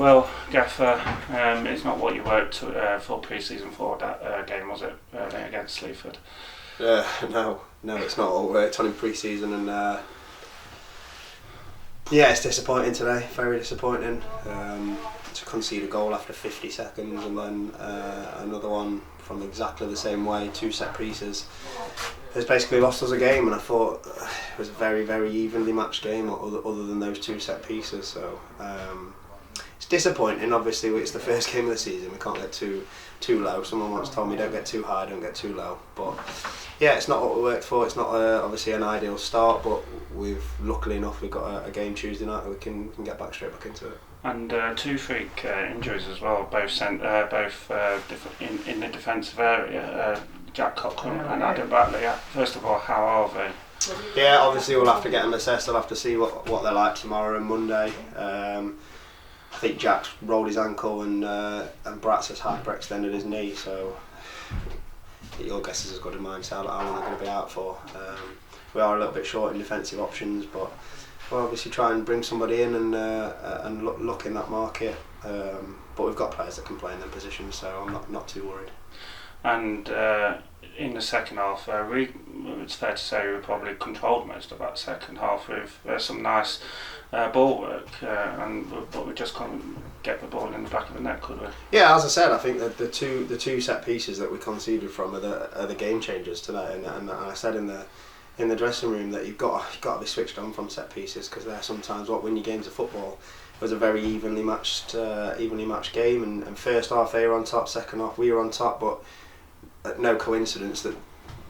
Well, Gaffer, it's not what you worked for pre-season for that game, was it? Against Sleaford. No, it's not what we worked on in pre-season, and it's disappointing today. Very disappointing. To concede a goal after 50 seconds, and then another one from exactly the same way, 2 set pieces. It's basically lost us a game, and I thought it was a very, very evenly matched game, other than those 2 set pieces. So it's disappointing. Obviously, it's the first game of the season. We can't get too low. Someone once told me, don't get too high, don't get too low. But yeah, it's not what we worked for. It's not obviously an ideal start, but luckily enough we've got a game Tuesday night that we can get straight back into it. And 2 freak injuries as well, both in the defensive area. Jack Cochran and Adam Batley. First of all, how are they? Yeah, obviously we'll have to get them assessed. I'll have to see what they're like tomorrow and Monday. I think Jack's rolled his ankle and Bratz has hyperextended his knee, so your guess is as good as mine. So how long they're going to be out for. We are a little bit short in defensive options, but we'll obviously try and bring somebody in and look in that market. But we've got players that can play in them positions, so I'm not too worried. And in the second half, it's fair to say we probably controlled most of that second half with some nice ball work, but we just couldn't get the ball in the back of the net, could we? Yeah, as I said, I think that the two set pieces that we conceded from are the game changers today, and I said in the dressing room that you've got to be switched on from set pieces, because they're sometimes what win your games of football. It was a very evenly matched game, and first half they were on top, second half we were on top, but no coincidence that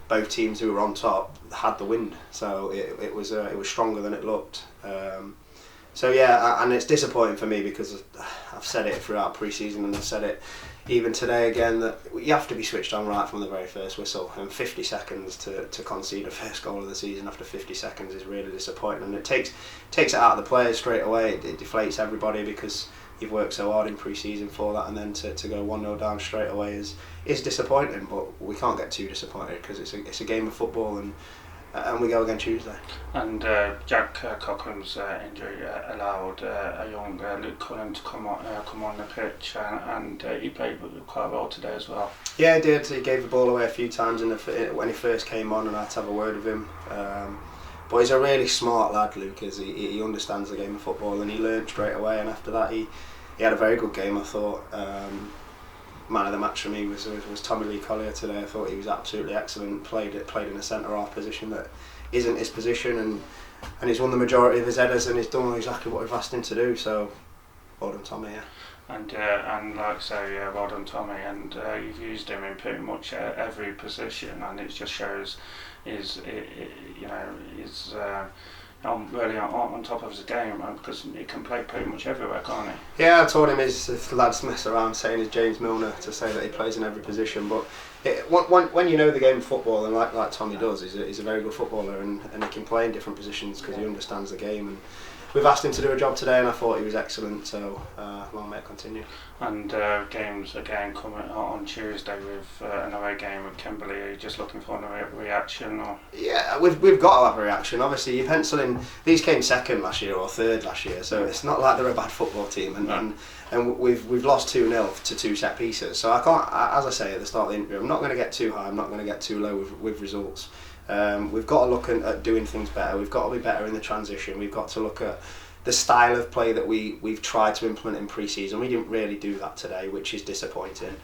both teams who were on top had the wind, so it was stronger than it looked. So yeah, and it's disappointing for me because I've said it throughout pre-season, and I've said it even today again, that you have to be switched on right from the very first whistle, and 50 seconds to concede a first goal of the season after 50 seconds is really disappointing, and it takes it out of the players straight away. It deflates everybody because you've worked so hard in pre-season for that, and then to go 1-0 down straight away is disappointing, but we can't get too disappointed because it's a game of football, and we go again Tuesday. And Jack Cochran's injury allowed a young Luke Cullen to come on the pitch, and he played quite well today as well. Yeah, he did. He gave the ball away a few times when he first came on, and I had to have a word with him. But he's a really smart lad, Luke. He understands the game of football, and he learned straight away. And after that, he had a very good game, I thought. Man of the match for me was Tommy Lee Collier today. I thought he was absolutely excellent. Played in a centre half position that isn't his position, and he's won the majority of his headers, and he's done exactly what we've asked him to do. So, well done, Tommy. Yeah. And like I say, well done, Tommy. And you've used him in pretty much every position, and it just shows his really on top of his game, because he can play pretty much everywhere, can't he? Yeah, I told him his lads mess around saying he's James Milner to say that he plays in every position, but when you know the game of football, and like Tommy does, he's a very good footballer, and he can play in different positions because he understands the game. And we've asked him to do a job today, and I thought he was excellent, so long may it continue. And games again coming on Tuesday with an away game with Kimberley. Are you just looking for a reaction? Or? Yeah, we've got to have a reaction. Obviously, you pencil in, these came second last year or third last year, so it's not like they're a bad football team, and we've lost 2-0 to 2 set pieces. So I can't, as I say at the start of the interview, I'm not going to get too high, I'm not going to get too low with results. We've got to look at doing things better. We've got to be better in the transition. We've got to look at the style of play that we've tried to implement in pre-season. We didn't really do that today, which is disappointing.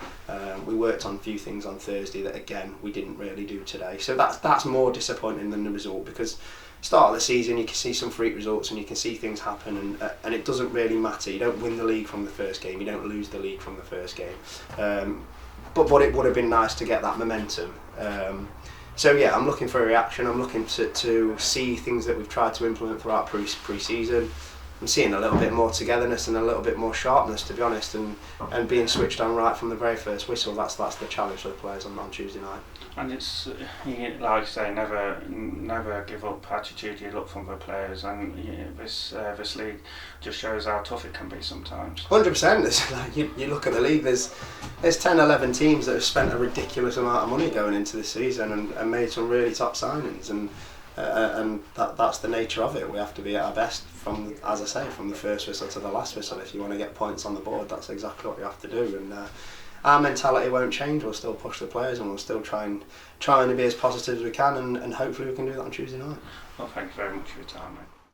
We worked on a few things on Thursday that again we didn't really do today. So that's more disappointing than the result, because start of the season you can see some freak results and you can see things happen, and it doesn't really matter. You don't win the league from the first game, you don't lose the league from the first game. But it would have been nice to get that momentum. So yeah, I'm looking for a reaction. I'm looking to see things that we've tried to implement throughout pre-season. I'm seeing a little bit more togetherness and a little bit more sharpness, to be honest, and being switched on right from the very first whistle. That's the challenge for the players on Tuesday night. And it's, like I say, never give up attitude you look from the players, and this league just shows how tough it can be sometimes. 100%. Like you look at the league, there's 10-11 teams that have spent a ridiculous amount of money going into this season and made some really top signings, and and that's the nature of it. We have to be at our best from, as I say, from the first whistle to the last whistle. If you want to get points on the board, that's exactly what you have to do. And our mentality won't change. We'll still push the players, and we'll still trying to be as positive as we can, and hopefully we can do that on Tuesday night. Well, thank you very much for your time, mate.